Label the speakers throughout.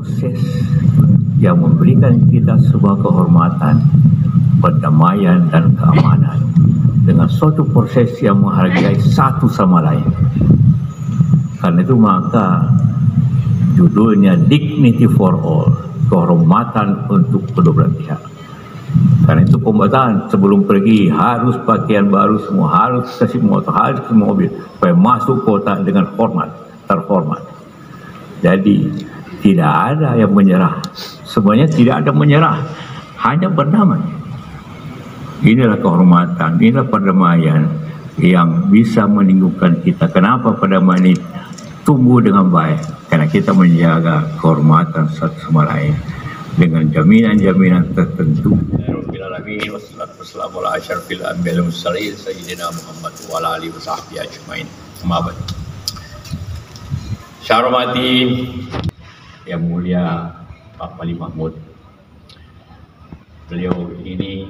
Speaker 1: proses yang memberikan kita sebuah kehormatan, perdamaian dan keamanan dengan suatu proses yang menghargai satu sama lain. Karena itu maka judulnya Dignity for All, kehormatan untuk kedua belah pihak. Karena itu pembatasan sebelum pergi harus pakaian baru semua, harus kasih motor, harus kasih mobil, supaya masuk kota dengan hormat, terhormat. Jadi tidak ada yang menyerah, semuanya tidak ada menyerah, hanya berdamai. Inilah kehormatan, inilah perdamaian yang bisa meninggikan kita. Kenapa perdamaian ini tumbuh dengan baik? Karena kita menjaga kehormatan satu sama lain dengan jaminan-jaminan tertentu. Alhamdulillahirabbil wassalatu wassalamu ala asyrafil anbiya'i wal mursalin sayyidina Muhammad wa ala alihi washabbihi ajmain. Amma ba'd. Saya hormati Yang Mulia Pak Wali Mahmud. Beliau ini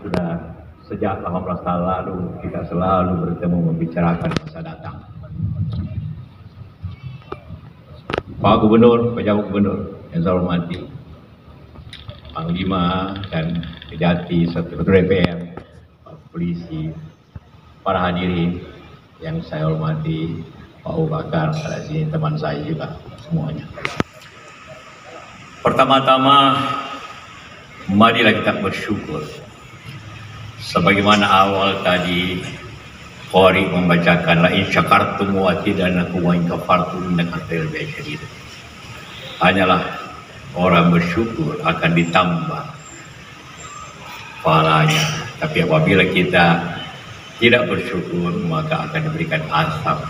Speaker 1: sudah sejak 18 tahun lalu kita selalu bertemu membicarakan masa datang. Pak Gubernur, Pejabat Gubernur yang saya hormati, Panglima dan Kejati serta Ketua DPR, Pak Polisi, para hadirin yang saya hormati, Pak Abu Bakar, ada sini teman saya juga semuanya. Pertama-tama, marilah kita bersyukur. Sebagaimana awal tadi Qari membacakan la in syakartum wa atidanakum wa in kafartum inna katsirul syadid. Hanyalah orang bersyukur akan ditambah pahalanya. Tapi apabila kita tidak bersyukur maka akan diberikan azab.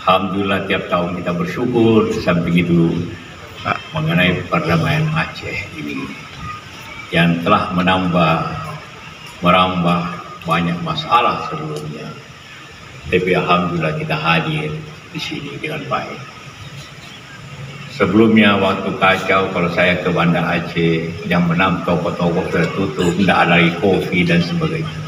Speaker 1: Alhamdulillah tiap tahun kita bersyukur. Samping itu mengenai perdamaian Aceh ini yang telah merambah banyak masalah sebelumnya, tapi alhamdulillah kita hadir di sini dengan baik. Sebelumnya waktu kacau, kalau saya ke Banda Aceh, jam 6 toko-toko sudah tutup, tidak ada lagi kopi dan sebagainya.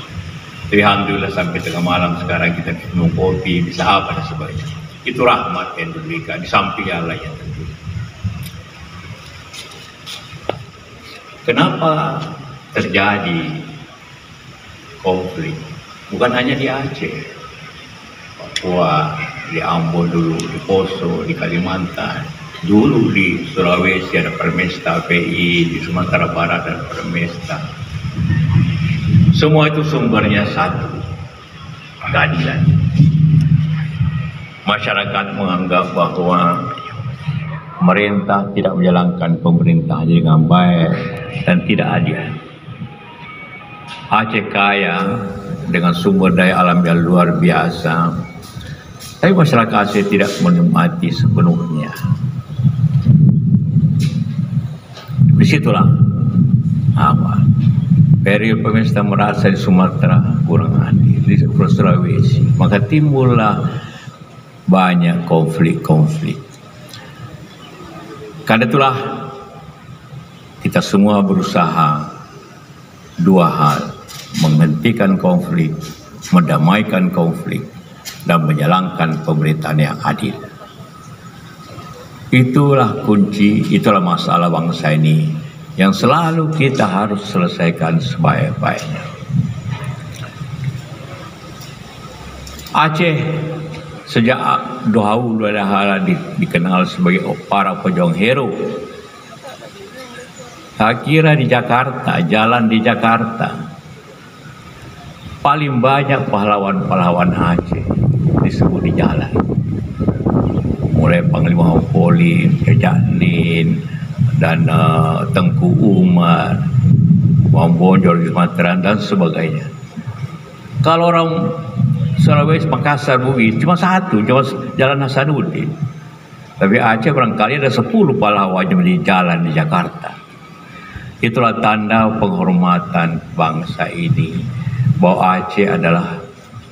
Speaker 1: Tapi alhamdulillah sampai tengah malam sekarang kita minum kopi, bisa apa dan sebagainya. Itu rahmat yang diberikan di samping Allah yang tentu. Kenapa terjadi konflik? Bukan hanya di Aceh, Papua, di Ambon dulu, di Poso, di Kalimantan, dulu di Sulawesi ada Permesta PI, di Sumatera Barat ada Permesta. Semua itu sumbernya satu, keadilan. Masyarakat menganggap bahwa pemerintah tidak menjalankan pemerintahan dengan baik dan tidak adil. Aceh kaya dengan sumber daya alam yang luar biasa, tapi masyarakat Aceh tidak menikmati sepenuhnya. Disitulah periode pemerintah merasa di Sumatera kurang adil, di Sulawesi, maka timbullah banyak konflik-konflik. Karena itulah kita semua berusaha dua hal: menghentikan konflik, mendamaikan konflik, dan menjalankan pemerintahan yang adil. Itulah kunci, itulah masalah bangsa ini yang selalu kita harus selesaikan sebaik-baiknya. Aceh sejak dahulu dikenal sebagai para pejuang hero. Saya kira di Jakarta, jalan di Jakarta, paling banyak pahlawan-pahlawan Aceh disebut di jalan. Mulai Panglima Poli, Kejaklin, dan Tengku Umar, Wambonjol di Sumatera dan sebagainya. Kalau orang Sulawesi, Makassar, Bugis cuma satu, cuma Jalan Hasanuddin. Tapi Aceh barangkali ada 10 pahlawan di jalan di Jakarta. Itulah tanda penghormatan bangsa ini, bahwa Aceh adalah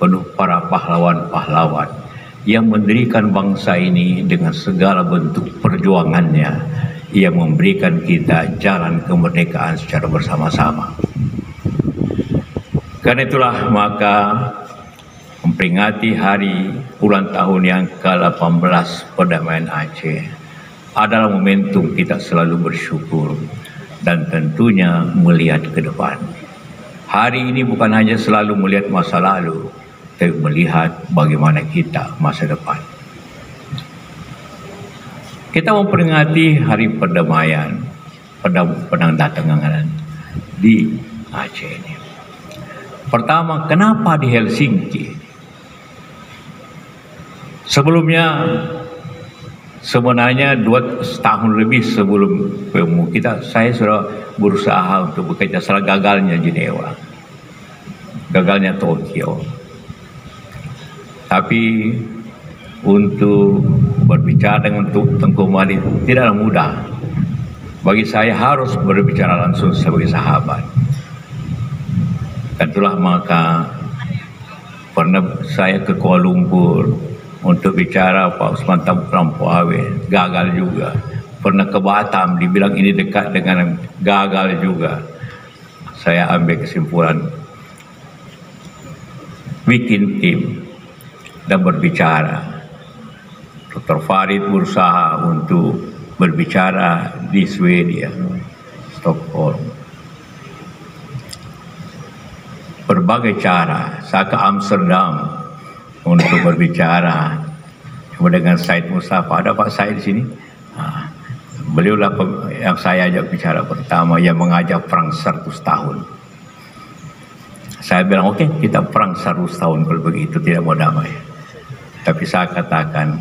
Speaker 1: penuh para pahlawan-pahlawan yang mendirikan bangsa ini dengan segala bentuk perjuangannya, yang memberikan kita jalan kemerdekaan secara bersama-sama. Karena itulah maka memperingati hari ulang tahun yang ke-18 perdamaian Aceh, adalah momentum kita selalu bersyukur dan tentunya melihat ke depan. Hari ini bukan hanya selalu melihat masa lalu, tapi melihat bagaimana kita masa depan. Kita memperingati Hari Perdamaian, penandatanganan di Aceh ini. Pertama, kenapa di Helsinki? Sebelumnya, sebenarnya 2 tahun lebih sebelum PMU kita, saya sudah berusaha untuk bekerja. Setelah gagalnya Jenewa, gagalnya Tokyo. Tapi untuk berbicara dengan Tengku Mali tidaklah mudah. Bagi saya harus berbicara langsung sebagai sahabat. Dan itulah maka pernah saya ke Kuala Lumpur untuk bicara Pak Usman Lampauawe, gagal juga. Pernah ke Batam, dibilang ini dekat dengan, gagal juga. Saya ambil kesimpulan, bikin tim dan berbicara. Dr. Farid berusaha untuk berbicara di Swedia, Stockholm. Berbagai cara, saya ke Amsterdam untuk berbicara dengan Said Mustafa. Ada Pak Said di sini. Beliaulah yang saya ajak bicara pertama, yang mengajak perang 100 tahun. Saya bilang, oke, kita perang 100 tahun kalau begitu, tidak mau damai. Tapi saya katakan,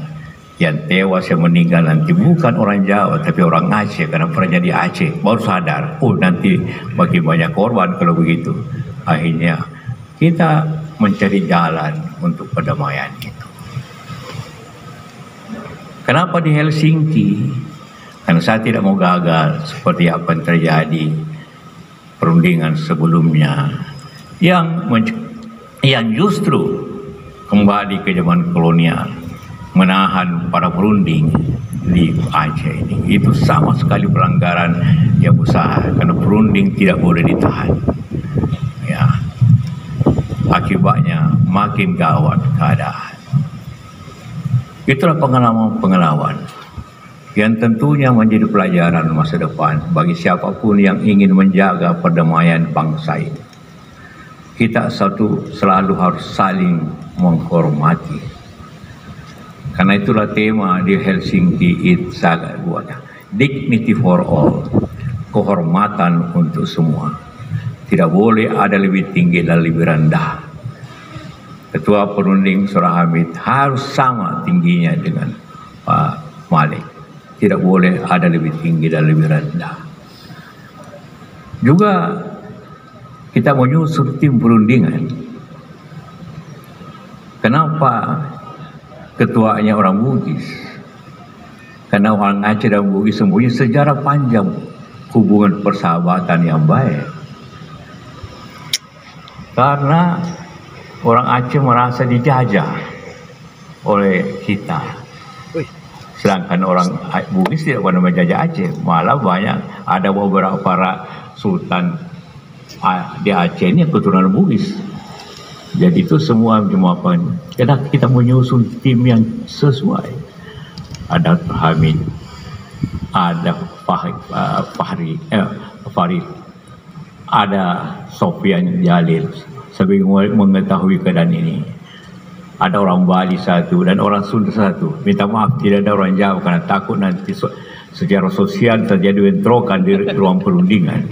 Speaker 1: yang tewas, yang meninggal nanti bukan orang Jawa, tapi orang Aceh, karena pernah jadi Aceh. Baru sadar, oh nanti bagi banyak korban kalau begitu. Akhirnya kita mencari jalan untuk perdamaian itu. Kenapa di Helsinki? Karena saya tidak mau gagal seperti apa yang terjadi perundingan sebelumnya, yang justru kembali ke zaman kolonial, menahan para berunding di Aceh ini. Itu sama sekali pelanggaran yang besar, karena berunding tidak boleh ditahan. Ya, akibatnya makin gawat keadaan. Itulah pengalaman-pengalaman yang tentunya menjadi pelajaran masa depan bagi siapapun yang ingin menjaga perdamaian bangsa ini. Kita selalu harus saling menghormati. Karena itulah tema di Helsinki saya buat, dignity for all, kehormatan untuk semua. Tidak boleh ada lebih tinggi dan lebih rendah. Ketua Perunding Surah Hamid harus sama tingginya dengan Pak Malik. Tidak boleh ada lebih tinggi dan lebih rendah. Juga kita menyusun tim perundingan. Kenapa ketuanya orang Bugis? Karena orang Aceh dan Bugis mempunyai sejarah panjang hubungan persahabatan yang baik. Karena orang Aceh merasa dijajah oleh kita. Sedangkan orang Bugis tidak pernah menjajah Aceh. Malah banyak, ada beberapa sultan di Aceh ini keturunan Bugis. Jadi itu semua dimaafkan. Kita menyusun tim yang sesuai. Ada Hamid, ada Farid, ada Sofian Jalil sebagai mengetahui keadaan ini. Ada orang Bali satu dan orang Sunda satu. Minta maaf tidak ada orang Jawa karena takut nanti secara sosial terjadi bentrokan di ruang perundingan.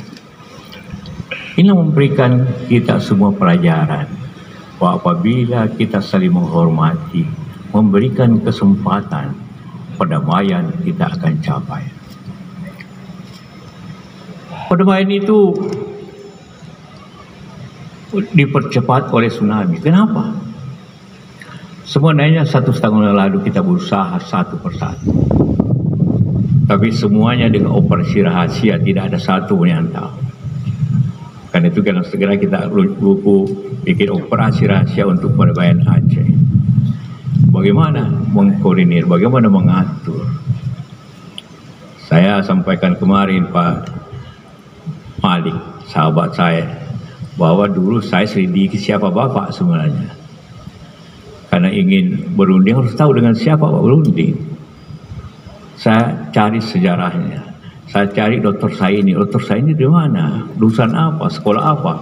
Speaker 1: Ini memberikan kita semua pelajaran bahwa apabila kita saling menghormati, memberikan kesempatan, perdamaian kita akan capai. Perdamaian itu dipercepat oleh tsunami. Kenapa? Sebenarnya 1,5 tahun lalu kita berusaha satu persatu. Tapi semuanya dengan operasi rahasia, tidak ada satu pun yang tahu. Karena itu kan segera kita bikin operasi rahasia untuk perdamaian Aceh. Bagaimana mengkoordinir, bagaimana mengatur. Saya sampaikan kemarin Pak Malik, sahabat saya, bahwa dulu saya selidiki siapa Bapak sebenarnya. Karena ingin berunding harus tahu dengan siapa Pak berunding. Saya cari sejarahnya. Saya cari Dr. Saini. Dr. Saini di mana? Lulusan apa? Sekolah apa?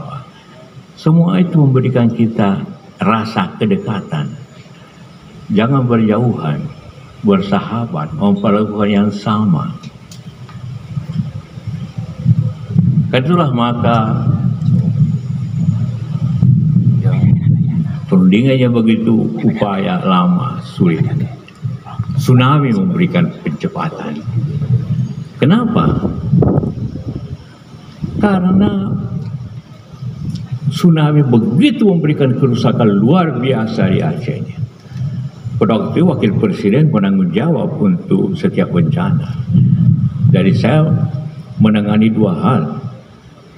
Speaker 1: Semua itu memberikan kita rasa kedekatan. Jangan berjauhan, bersahabat, memperlakukan yang sama. Itulah maka perundingannya begitu upaya lama, sulit. Tsunami memberikan pencepatan. Kenapa? Karena tsunami begitu memberikan kerusakan luar biasa di Aceh ini. Pada waktu itu Wakil Presiden penanggung jawab untuk setiap bencana. Jadi saya menangani dua hal.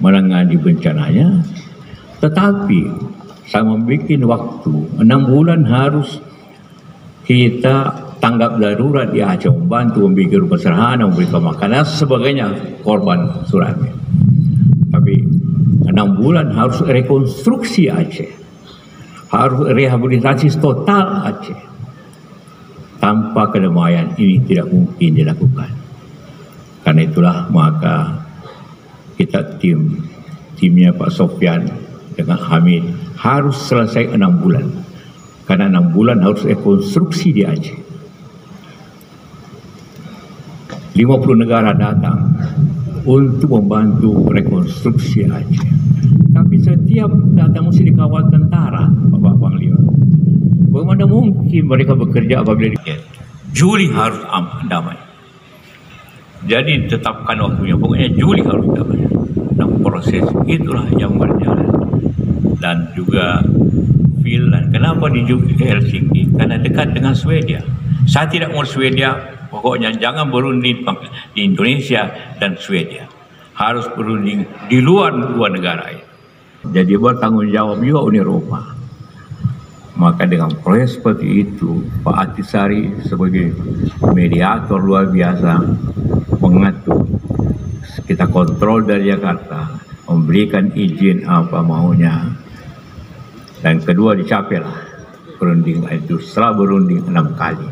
Speaker 1: Menangani bencananya, tetapi saya membuat waktu 6 bulan harus kita tanggap darurat di Aceh, membantu membuat rumah sederhana, memberikan makanan sebagainya korban tsunami. Tapi 6 bulan harus rekonstruksi Aceh, harus rehabilitasi total Aceh. Tanpa kedamaian ini tidak mungkin dilakukan. Karena itulah maka kita timnya Pak Sofyan dengan Hamid harus selesai 6 bulan. Karena 6 bulan harus rekonstruksi di Aceh. 50 negara datang untuk membantu rekonstruksi Aceh. Tapi setiap datang mesti dikawal tentara, Bapak Panglima. Bagaimana mungkin mereka bekerja apabila Juli harus damai. Jadi tetapkan waktunya, pokoknya Juli harus damai. Dan proses itulah yang berjalan. Dan juga Finland. Kenapa di Helsinki? Karena dekat dengan Swedia. Saya tidak mau Swedia, pokoknya jangan berunding di Indonesia dan Swedia. Harus berunding di luar dua negara ini. Jadi bertanggung jawab juga Uni Eropa. Maka dengan proyek seperti itu, Pak Atisari sebagai mediator luar biasa mengatur. Kita kontrol dari Jakarta, memberikan izin apa maunya. Dan kedua dicapailah perundingan itu setelah berunding 6 kali.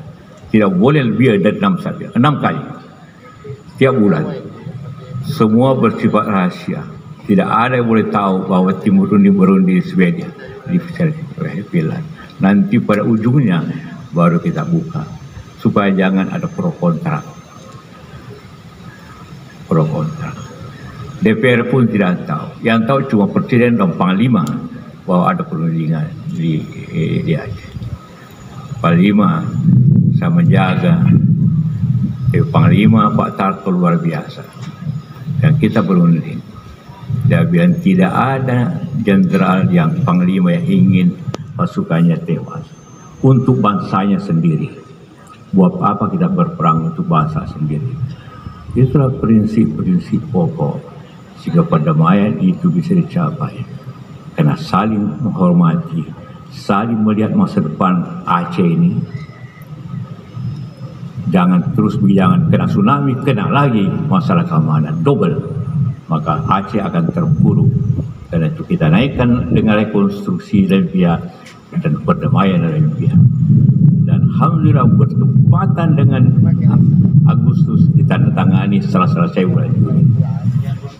Speaker 1: Tidak boleh lebih dari 6 saja, 6 kali. Tiap bulan. Semua bersifat rahasia. Tidak ada yang boleh tahu bahwa Timur berunding di Swedia, di Finland. Nanti pada ujungnya baru kita buka. Supaya jangan ada pro kontra. Pro kontra. DPR pun tidak tahu. Yang tahu cuma Presiden dan Panglima bahwa ada perundingan di Aceh. Panglima saya menjaga. Panglima Pak Tarto luar biasa. Dan kita berunding. Dan tidak ada jenderal yang Panglima yang ingin pasukannya tewas untuk bangsanya sendiri. Buat apa kita berperang untuk bangsa sendiri? Itulah prinsip-prinsip pokok sehingga perdamaian itu bisa dicapai. Karena saling menghormati, saling melihat masa depan Aceh ini. Jangan terus jangan kena tsunami, kena lagi masalah keamanan double. Maka Aceh akan terpuruk. Karena itu kita naikkan dengan rekonstruksi dan pihak dan perdamaian dari pihak. Dan alhamdulillah bertepatan dengan Agustus ditandatangani setelah selesai bulan Juli.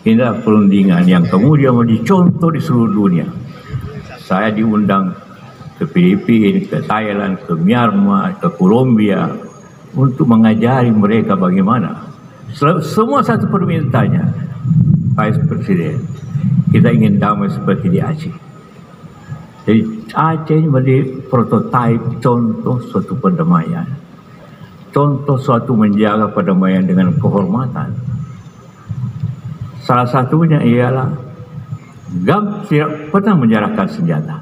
Speaker 1: Inilah perundingan yang kemudian menjadi contoh di seluruh dunia. Saya diundang ke Filipina, ke Thailand, ke Myanmar, ke Kolombia untuk mengajari mereka bagaimana. Semua satu permintaannya, Pak Presiden, kita ingin damai seperti di Aceh. Jadi Aceh ini menjadi prototipe contoh suatu perdamaian. Contoh suatu menjaga perdamaian dengan kehormatan. Salah satunya ialah GAM tidak pernah menjarakkan senjata.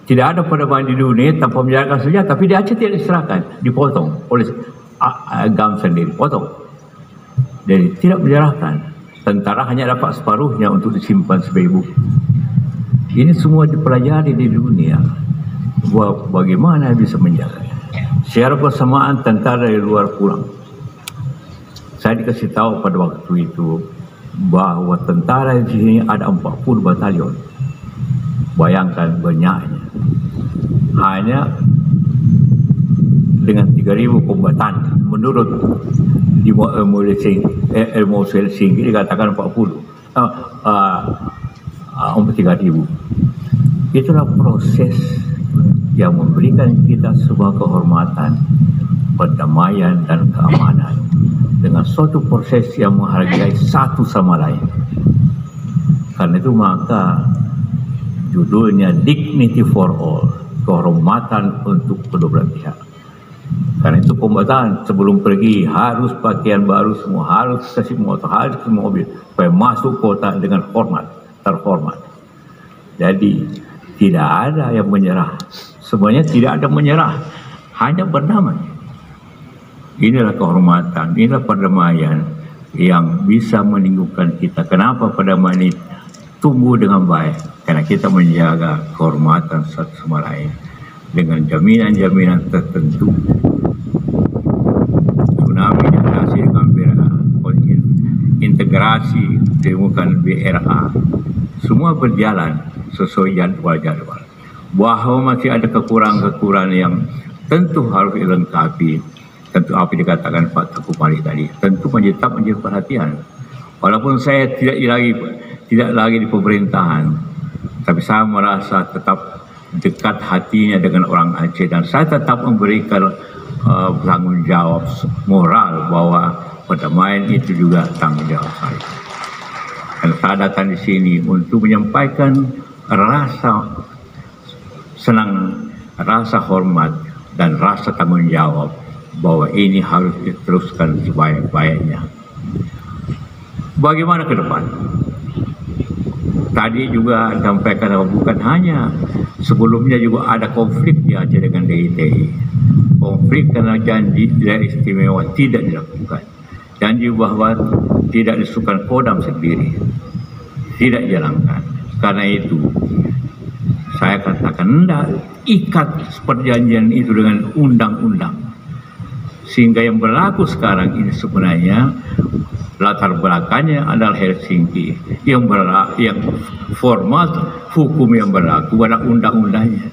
Speaker 1: Tidak ada perdamaian di dunia tanpa menjarakkan senjata, tapi di Aceh tidak diserahkan, dipotong oleh GAM sendiri, potong. Jadi tidak menjarakkan. Tentara hanya dapat separuhnya untuk disimpan sebagai bukti. Ini semua dipelajari di dunia. Bagaimana bisa menjaga. Secara bersamaan tentara dari luar pulang. Saya dikasih tahu pada waktu itu bahwa tentara di sini ada 40 batalion. Bayangkan banyaknya. Hanya dengan 3.000 kombatan menurut di atmosfer tinggi dikatakan 40, 3.000. Itulah proses yang memberikan kita sebuah kehormatan, perdamaian dan keamanan dengan suatu proses yang menghargai satu sama lain. Karena itu maka judulnya Dignity for All, kehormatan untuk kedua belah pihak. Karena itu pembatasan sebelum pergi harus pakaian baru semua, harus sesi motor, harus mobil, supaya masuk kota dengan hormat, terhormat. Jadi tidak ada yang menyerah, semuanya tidak ada menyerah, hanya berdamai. Inilah kehormatan, inilah perdamaian yang bisa meninggikan kita. Kenapa perdamaian ini tumbuh dengan baik? Karena kita menjaga kehormatan satu sama lain dengan jaminan-jaminan tertentu. Tsunami diatasi dengan BRA, integrasi ditemukan BRA, semua berjalan sesuai jadwal-jadwal. Bahwa masih ada kekurangan-kekurangan yang tentu harus dilengkapi. Tentu apa yang dikatakan Pak Teguh Malik tadi, tentu menjadi perhatian. Walaupun saya tidak lagi di pemerintahan, tapi saya merasa tetap dekat hatinya dengan orang Aceh, dan saya tetap memberikan tanggung jawab moral bahwa perdamaian itu juga tanggung jawab saya. Dan saya datang di sini untuk menyampaikan rasa senang, rasa hormat, dan rasa tanggung jawab bahwa ini harus diteruskan sebaik-baiknya. Bagaimana ke depan? Tadi juga sampaikan bukan hanya sebelumnya juga ada konflik di Aceh dengan DITI. Konflik karena janji daerah istimewa tidak dilakukan. Janji bahwa tidak disukan Kodam sendiri, tidak dijalankan. Karena itu saya katakan hendak ikat perjanjian itu dengan undang-undang. Sehingga yang berlaku sekarang ini sebenarnya latar belakangnya adalah Helsinki, yang formal hukum yang berlaku pada undang-undangnya.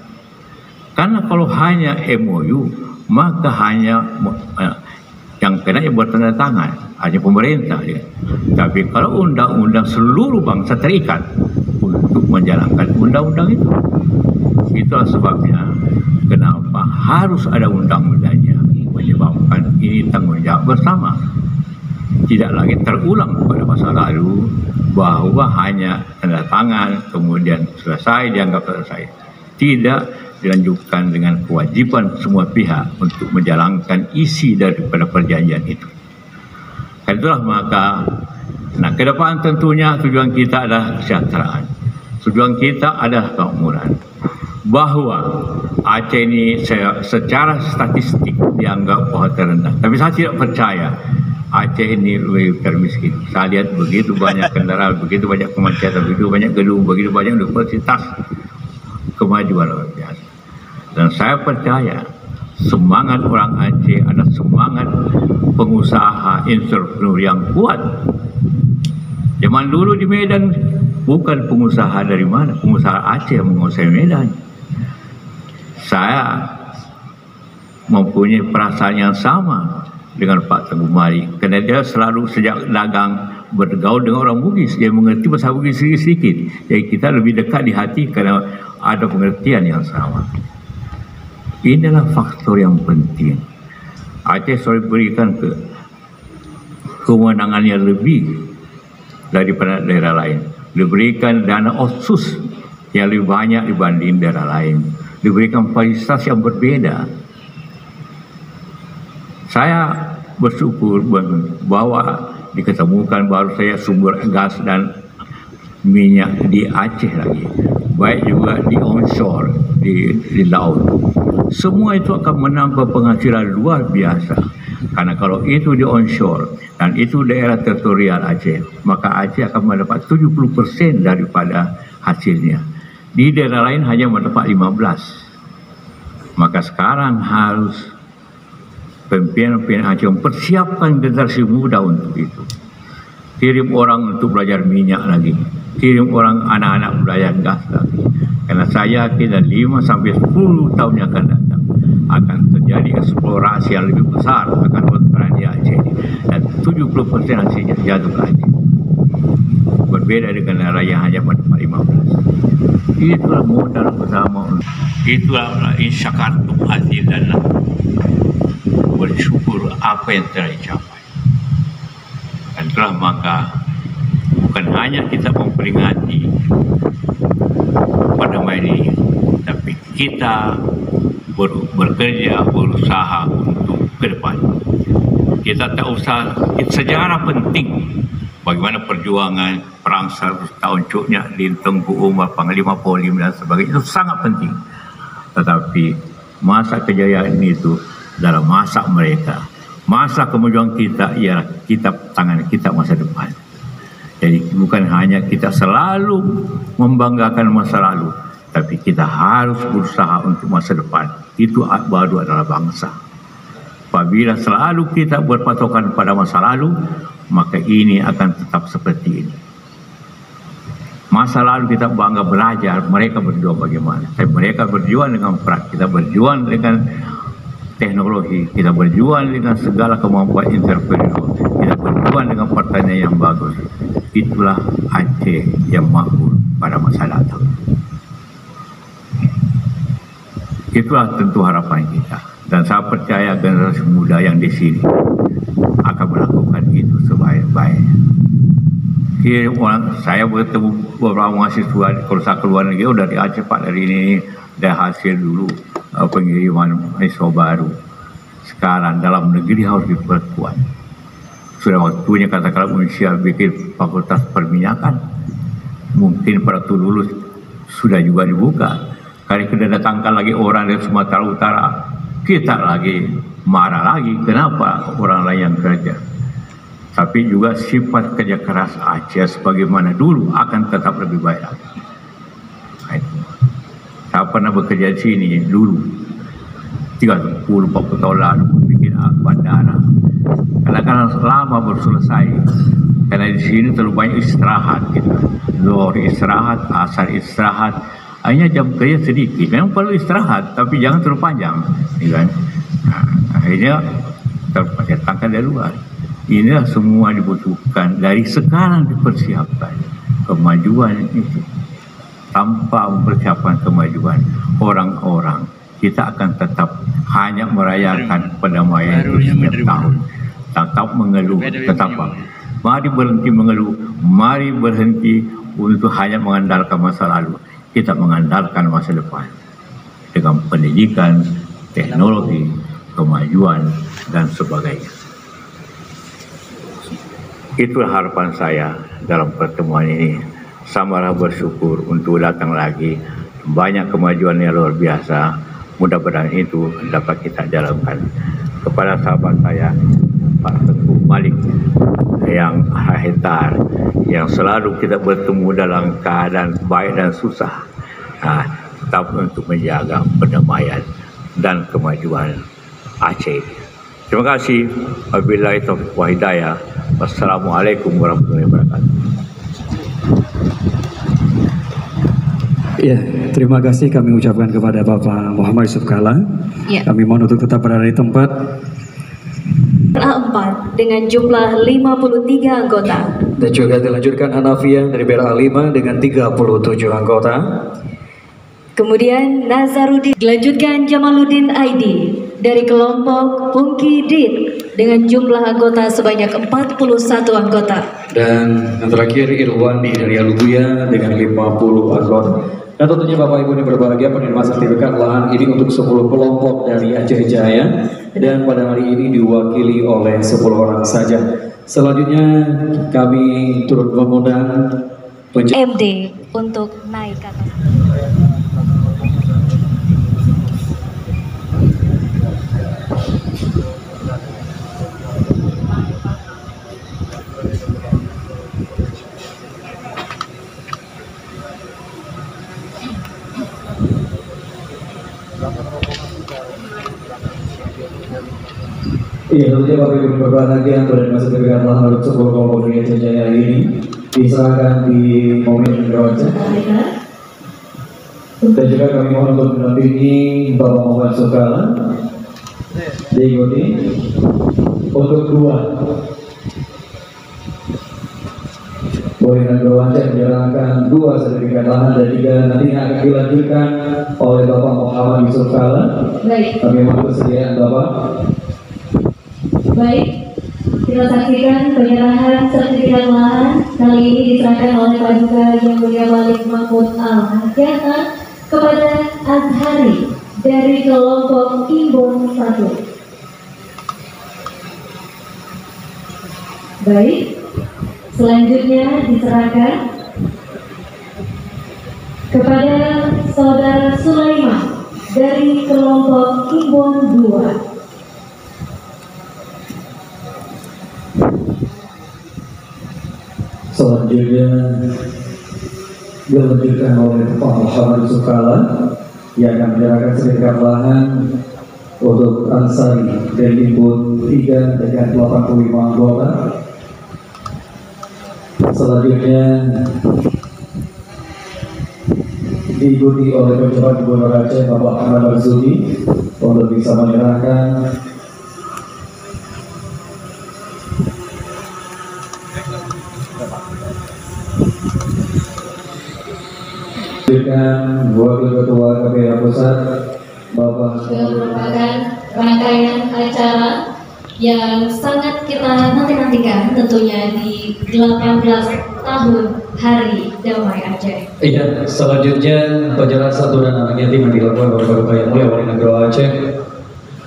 Speaker 1: Karena kalau hanya MOU, maka hanya yang kena yang bertanda tangan hanya pemerintah, ya. Tapi kalau undang-undang, seluruh bangsa terikat untuk menjalankan undang-undang itu. Itulah sebabnya kenapa harus ada undang-undangnya, menyebabkan ini tanggung jawab bersama. Tidak lagi terulang pada masa lalu bahwa hanya tanda tangan kemudian selesai, dianggap selesai. Tidak dilanjutkan dengan kewajiban semua pihak untuk menjalankan isi daripada perjanjian itu. Itulah maka, ke depan tentunya tujuan kita adalah kesejahteraan. Tujuan kita adalah kemakmuran. Bahwa Aceh ini secara statistik dianggap bahwa terendah. Tapi saya tidak percaya Aceh ini lebih termiskin. Saya lihat begitu banyak kendaraan, begitu banyak kemacetan, begitu banyak gedung, begitu banyak universitas, kemajuan luar biasa. Dan saya percaya semangat orang Aceh adalah semangat pengusaha entrepreneur yang kuat. Zaman dulu di Medan bukan pengusaha dari mana, pengusaha Aceh yang menguasai Medan. Saya mempunyai perasaan yang sama dengan Pak Teguh Malik, karena dia selalu sejak dagang bergaul dengan orang Bugis, dia mengerti bahasa Bugis sedikit-sedikit. Jadi kita lebih dekat di hati karena ada pengertian yang sama. Inilah faktor yang penting. Aceh selalu berikan kewenangannya lebih daripada daerah lain. Diberikan dana otsus yang lebih banyak dibanding daerah lain. Diberikan fasilitas yang berbeda. Saya bersyukur bahwa diketemukan baru saya sumber gas dan minyak di Aceh lagi. Baik juga di onshore, di laut. Semua itu akan menambah penghasilan luar biasa. Karena kalau itu di onshore dan itu daerah teritorial Aceh, maka Aceh akan mendapat 70% daripada hasilnya. Di daerah lain hanya mendapat 15. Maka sekarang harus pimpinan-pimpinan Aceh mempersiapkan generasi muda untuk itu. Kirim orang untuk belajar minyak lagi. Kirim orang anak-anak belajar gas lagi. Karena saya yakin 5 sampai 10 tahun yang akan datang akan terjadi eksplorasi yang lebih besar akan berperan di Aceh, dan 70% hasilnya jatuh ke Aceh. Berbeda dengan daerah yang hanya pada 15. Itulah modal bersama. Itulah insyakartum azidanna. Bersyukur apa yang telah dicapai. Dan itulah maka bukan hanya kita memperingati pada ini, tapi kita bekerja, berusaha untuk ke depan. Kita tak usah, sejarah penting. Bagaimana perjuangan perang 100 tahun Cuknya di Tengku Umar, Panglima Polim dan sebagainya, itu sangat penting. Tetapi masa kejayaan itu dalam masa mereka. Masa kemajuan kita ialah tangan kita masa depan. Jadi bukan hanya kita selalu membanggakan masa lalu, tapi kita harus berusaha untuk masa depan. Itu baru adalah bangsa. Apabila selalu kita berpatokan pada masa lalu, maka ini akan tetap seperti ini. Masa lalu kita bangga belajar, mereka berjuang bagaimana. Tapi mereka berjuang dengan peran, kita berjuang dengan teknologi, kita berjuang dengan segala kemampuan entrepreneur, kita berjuang dengan pertanian yang bagus. Itulah Aceh yang makmur pada masa datang. Itulah tentu harapan kita. Dan saya percaya generasi muda yang di sini akan melakukan itu sebaik-baiknya. Saya bertemu beberapa mahasiswa, kalau saya keluar negeri, dari Aceh Pak, dari ini, dari hasil dulu pengiriman mahasiswa baru. Sekarang dalam negeri harus diperkuat. Sudah waktunya katakanlah Indonesia bikin fakultas perminyakan. Mungkin pada waktu lulus sudah juga dibuka. Kali kita datangkan lagi orang dari Sumatera Utara, kita lagi marah lagi, kenapa orang lain yang kerja. Tapi juga sifat kerja keras Aceh sebagaimana dulu akan tetap lebih baik lagi. Saya pernah bekerja di sini dulu 30-40 tahun lalu, bikin bandara. Kadang-kadang lama baru selesai, karena di sini terlalu banyak istirahat gitu. Zuhur istirahat, asar istirahat, hanya jam kerja sedikit. Memang perlu istirahat, tapi jangan terlalu panjang, kan? Nah, akhirnya terpaksa dari luar. Inilah semua dibutuhkan dari sekarang, dipersiapkan kemajuan itu. Tanpa mempersiapkan kemajuan orang-orang, kita akan tetap hanya merayakan pendamaian itu setiap tahun. Tetap mengeluh, tetap mari berhenti mengeluh, mari berhenti untuk hanya mengandalkan masa lalu. Kita mengandalkan masa depan dengan pendidikan, teknologi, kemajuan, dan sebagainya. Itulah harapan saya dalam pertemuan ini. Samalah bersyukur untuk datang lagi. Banyak kemajuan yang luar biasa. Mudah-mudahan itu dapat kita jalankan. Kepada sahabat saya, Pak Tengku Malik, yang hahitar, yang selalu kita bertemu dalam keadaan baik dan susah, tetap untuk menjaga perdamaian dan kemajuan Aceh. Terima kasih. Wabillahi taufiq wa hidayah. Wassalamualaikum warahmatullahi wabarakatuh.
Speaker 2: Ya, terima kasih kami ucapkan kepada Bapak Muhammad Yusuf Kalla. Ya. Kami mohon untuk tetap berada di tempat.
Speaker 3: 4 dengan jumlah 53 anggota.
Speaker 2: Dan juga dilanjutkan Hanafiah dari BRA 5 dengan 37 anggota.
Speaker 3: Kemudian Nazarudin, dilanjutkan Jamaluddin Aidi dari kelompok Pungkidin dengan jumlah anggota sebanyak 41 anggota.
Speaker 2: Dan yang terakhir Irwandi dari Alubuya dengan 50 anggota. Dan tentunya Bapak Ibu yang berbahagia, penerima sertifikat lahan ini untuk 10 kelompok dari Aceh Jaya, dan pada hari ini diwakili oleh 10 orang saja. Selanjutnya kami turut mengundang
Speaker 3: MD untuk naik ke atas.
Speaker 2: Iya, tentunya Bapak Ibu berbahagia, penerima sertifikat lahan untuk 10 kelompok dari Aceh Jaya ini diserahkan di momen yang berwajah. Dan juga kami mohon untuk mendampingi Bapak Muhammad Sukala diikuti untuk dua boleh dan berwajib menyerahkan dua sertifikat lahan dan tiga nantinya akan dilanjutkan oleh Bapak Muhammad Yusuf Kala.
Speaker 3: Baik.
Speaker 2: Kami mohon kesediaan Bapak.
Speaker 3: Baik, kita saksikan penyerahan sertifikat lahan kali ini diserahkan oleh Paduka Yang Mulia Malik Mahmud Al-Hajjah kepada Azhari dari kelompok Imbon 1. Baik, selanjutnya diserahkan kepada Saudara Sulaiman dari kelompok Imbon 2.
Speaker 2: Selanjutnya dilanjutkan oleh Bapak Muhammad Sukala yang akan menyerahkan sertifikat lahan untuk Ansari dari Imbun 3 dengan 85 anggota. Selanjutnya diikuti oleh Penjabat Gubernur Aceh Bapak Ahmad Marzuki untuk bisa menyerahkan dengan Wakil Ketua KPH Pusat Bapak.
Speaker 3: Juga merupakan rangkaian acara yang sangat kita nantikan tentunya di 18 tahun Hari Damai Aceh.
Speaker 2: Iya, selanjutnya pelajaran satu dan anak yatim yang dilakukan oleh Bapak Yang Mulia Wali Negara Aceh.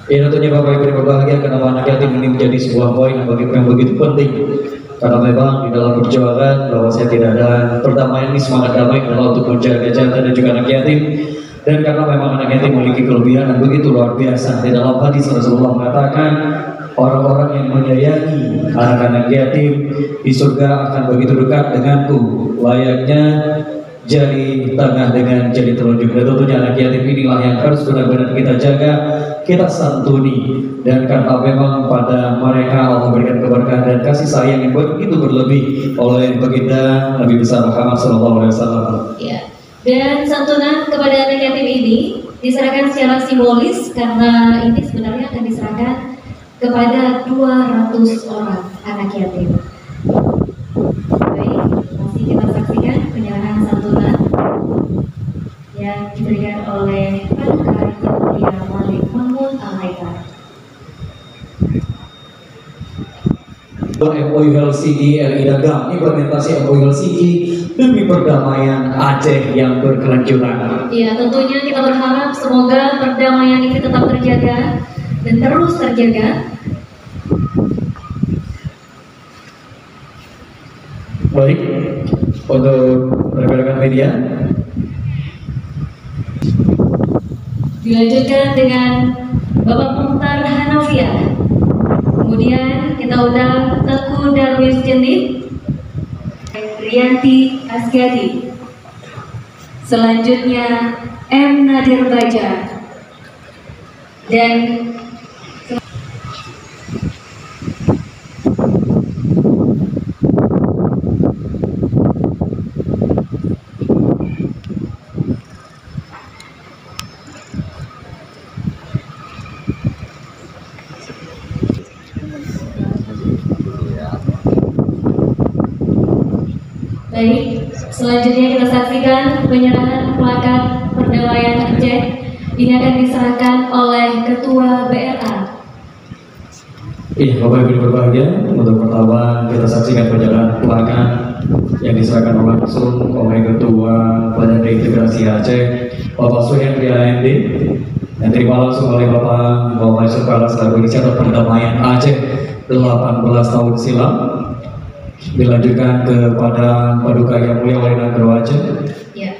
Speaker 2: Ini tentunya Bapak Ibu yang berbahagia karena anak yatim ini menjadi sebuah poin yang begitu penting. Karena memang di dalam perjuangan bahwa saya tidak ada perdamaian ini semangat damai adalah untuk menjaga jantan dan juga anak yatim. Dan karena memang anak yatim memiliki kelebihan yang begitu luar biasa. Di dalam hadis Rasulullah mengatakan orang-orang yang menyayangi anak-anak yatim di surga akan begitu dekat denganku, layaknya jari tengah dengan jari telunjuk. Dan tentunya anak yatim inilah yang harus benar-benar kita jaga, kita santuni. Dan karena memang pada mereka Allah berikan keberkahan dan kasih sayang yang begitu berlebih oleh baginda Nabi besar Muhammad SAW.
Speaker 3: Ya. Dan santunan kepada anak yatim ini diserahkan secara simbolis karena ini sebenarnya akan diserahkan kepada 200 orang anak yatim. Baik, masih kita saksikan penyerahan santunan yang diberikan oleh Paduka Yang Mulia Malik Mahmud Al-Hajjah.
Speaker 2: MOU Helsinki RI Dagang, implementasi MOU Helsinki demi perdamaian Aceh yang berkelanjutan.
Speaker 3: Ya, tentunya kita berharap semoga perdamaian ini tetap terjaga dan terus terjaga.
Speaker 2: Baik, untuk rekan-rekan media,
Speaker 3: dilanjutkan dengan Bapak Mukhtar Hanafiah. Kemudian kita undang Teguh Darwis Jenit, Rianti Asgadi. Selanjutnya M. Nadir Baja. Dan baik, selanjutnya kita saksikan penyerahan plakat perdamaian Aceh. Ini akan diserahkan oleh Ketua BRA.
Speaker 2: Iya, Bapak Ibu berbahagia, untuk pertama kita saksikan penyerahan plakat yang diserahkan langsung oleh Ketua Badan Reintegrasi Aceh, Bapak Suhendri AMD, yang terima langsung oleh Bapak Muhammad Sukala selaku inisiator perdamaian Aceh 18 tahun silam. Dilanjutkan kepada Paduka Yang Mulia Wali Negara Aceh.
Speaker 3: Ya.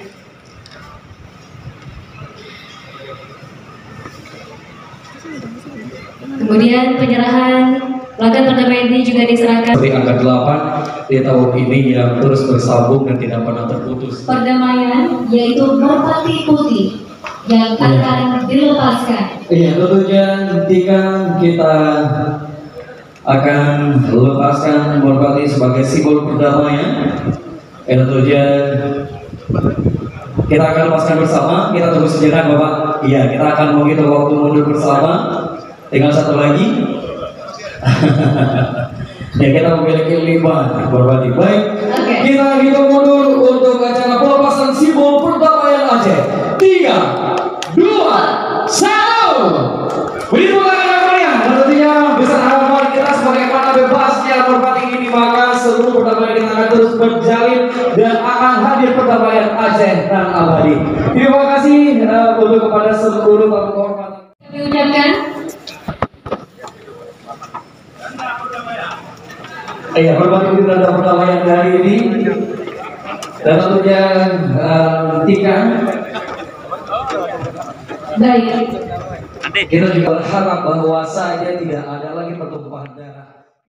Speaker 3: Kemudian penyerahan plakat perdamaian ini juga diserahkan
Speaker 2: Seperti angka 8 di tahun ini yang terus bersambung dan tidak pernah terputus.
Speaker 3: perdamaian, yaitu merpati putih yang akan dilepaskan.
Speaker 2: Iya, tentunya ketika kita akan melepaskan merpati sebagai simbol perdamaian, tentunya Kita akan lepaskan bersama. Kita tunggu sejenak Bapak. Iya, kita akan menghitung waktu mundur bersama. Tinggal satu lagi. Ya, kita memiliki 5 berbanding baik. Kita hitung mundur untuk acara pelepasan simbol perdamaian Aceh. 3, 2, 1. Beri tepuk tangan yang meriah. Dan tentunya besar harapan kita sebagaimana bebasnya merpati ini, maka seluruh perdamaian kita akan terus berjalin dan akan hadir perdamaian Aceh dan abadi. Terima kasih untuk kepada seluruh tamu kehormatan.
Speaker 3: Kami ucapkan
Speaker 2: Iya, berbagi tentang perdamaian hari ini dan tentunya Tika.
Speaker 3: baik.
Speaker 2: Kita juga berharap bahwa saja tidak ada lagi pertumpahan